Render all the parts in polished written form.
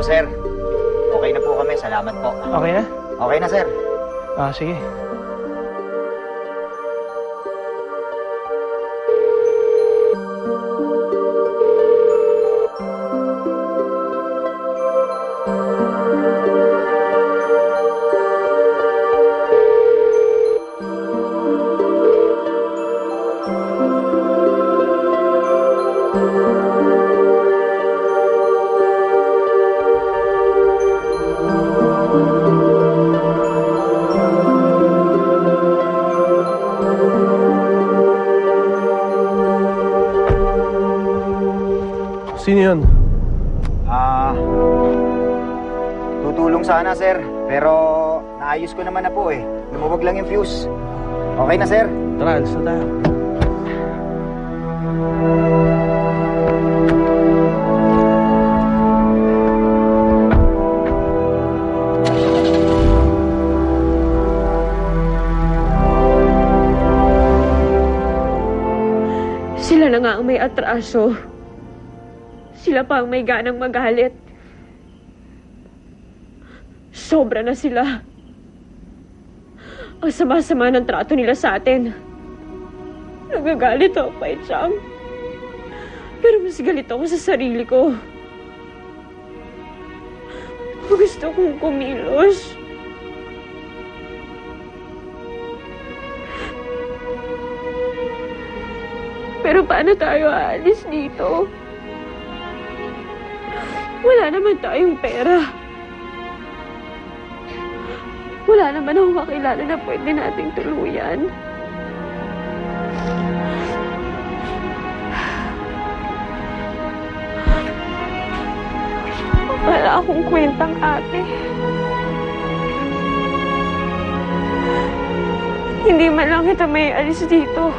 sir. Okay na po kami. Salamat po. Okay na? Okay na, sir. Sige. Sino yun? Tutulong sana, sir. Pero naayos ko naman na po eh. Lumubog lang yung fuse. Okay na, sir? Tara, alis na tayo. Sila na nga ang may atraso. Sila pa ang may ganang magalit. Sobra na sila. Ang sama-sama ng trato nila sa atin. Nagagalit ako, Pai Chang. Pero mas galit ako sa sarili ko. Gusto kong kumilos. Pero paano tayo aalis dito? Wala naman tayong pera. Wala naman akong kakilala na pwede nating tuluyan. Wala akong kwentang ate. Hindi man lang kita may alis dito.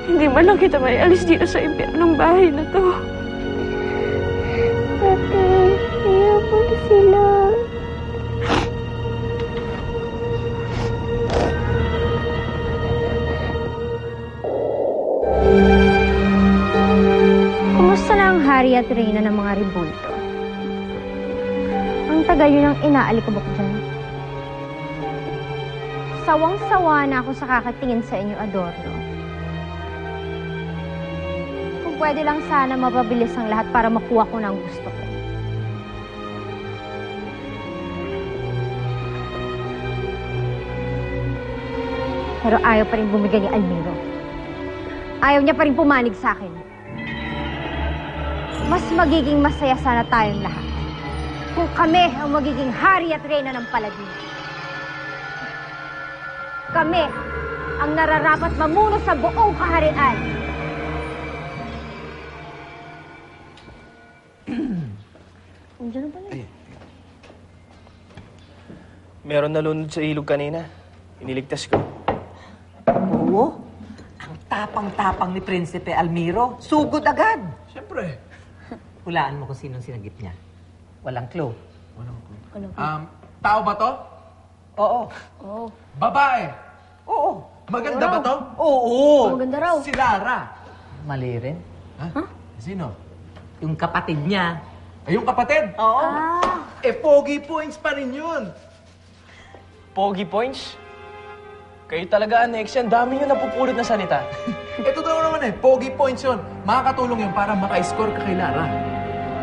Hindi man lang kita may alis dito sa impyernong bahay na to. Ate, kaya po sila. Kumusta na ang hari at reyna ng mga rebulto? Ang tagal yun ang inaalikabok dyan. Sawang-sawa na ako sa kakatingin sa inyo, Adorno. Pwede lang sana mapabilis ang lahat para makuha ko ng gusto ko. Pero ayaw pa rin bumigay ni Almiro. Ayaw niya pa rin pumanig sa akin. Mas magiging masaya sana tayong lahat kung kami ang magiging hari at reyna ng Paladin. Kami ang nararapat mamuno sa buong kaharian. Andiyan na pala. Meron nalunod sa ilog kanina. Iniligtas ko. Oo. Ang tapang-tapang ni Prinsipe Almiro. Sugod agad. Siyempre. Hulaan mo kung sinong sinagip niya. Walang clue. Tao ba to? Oo. Oo. Babae. Oo. Maganda ba to? Oo. Maganda raw. Si Lara. Mali rin. Ha? Sino? Yung kapatid niya. Ay, yung kapatid? Oo. Pogi points pa rin yun. Pogi points? Kayo talaga, Anex, yan. Dami nyo napupulot na salita. Totoo naman pogi points yun. Makakatulong yun para maka-score ka kay Lara.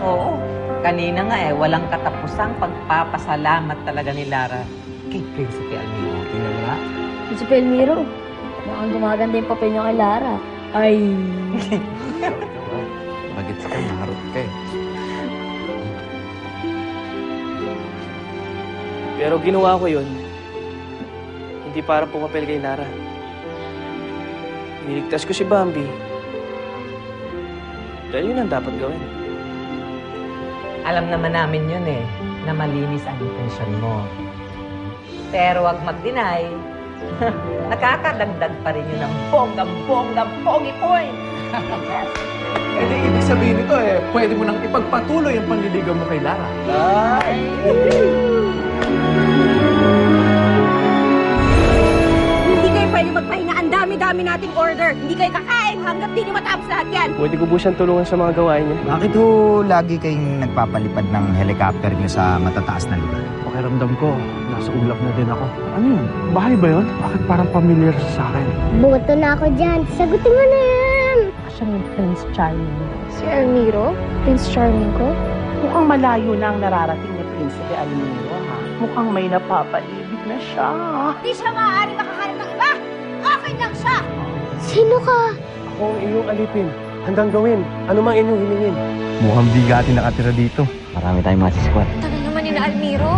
Oo. Kanina nga walang katapusang pagpapasalamat talaga ni Lara kay Prinsipe Almiro. Tingnan nga. Si Pelmiro, mukhang gumaganda yung papel niya kay Lara. Ay. Magits ka, maharot ka eh. Pero ginawa ko yun, hindi para pumapel kay Lara. Niligtas ko si Bambi. Dahil yun ang dapat gawin. Alam naman namin yun na malinis ang intensyon mo. Pero wag mag-deny, nakakadagdag pa rin yun ng bonggang-bonggang pogi point. Di ibig sabihin nito pwede mo nang ipagpatuloy ang panliligaw mo kay Lara. Ay! Hindi kayo pwede magpahingaan Ang dami-dami nating order. Hindi kayo kakain hanggat di nyo matapos lahat yan. Pwede ko po siyang tulungan sa mga gawain niya. Bakit ho lagi kayong nagpapalipad ng helicopter niyo sa matataas na lugar? Pakiramdam ko, nasa ulap na din ako. Ano yun? Bahay ba yun? Bakit parang familiar sa akin? Buto na ako dyan. Sagutin mo na yan. Siya yung Prince Charming. Si Almiro? Prince Charming ko? Mukhang malayo na ang nararating ni Prinsipe Almiro, ha? Mukhang may napapaibig na siya. Hindi siya maaari makahanap ng iba. Akin lang siya. Sino ka? Ako ang inyong alipin. Handang gawin. Ano mang inyong hilingin. Mukhang bigatin nakatira dito. Marami tayong masiskwat. Tagal naman ni na Almiro.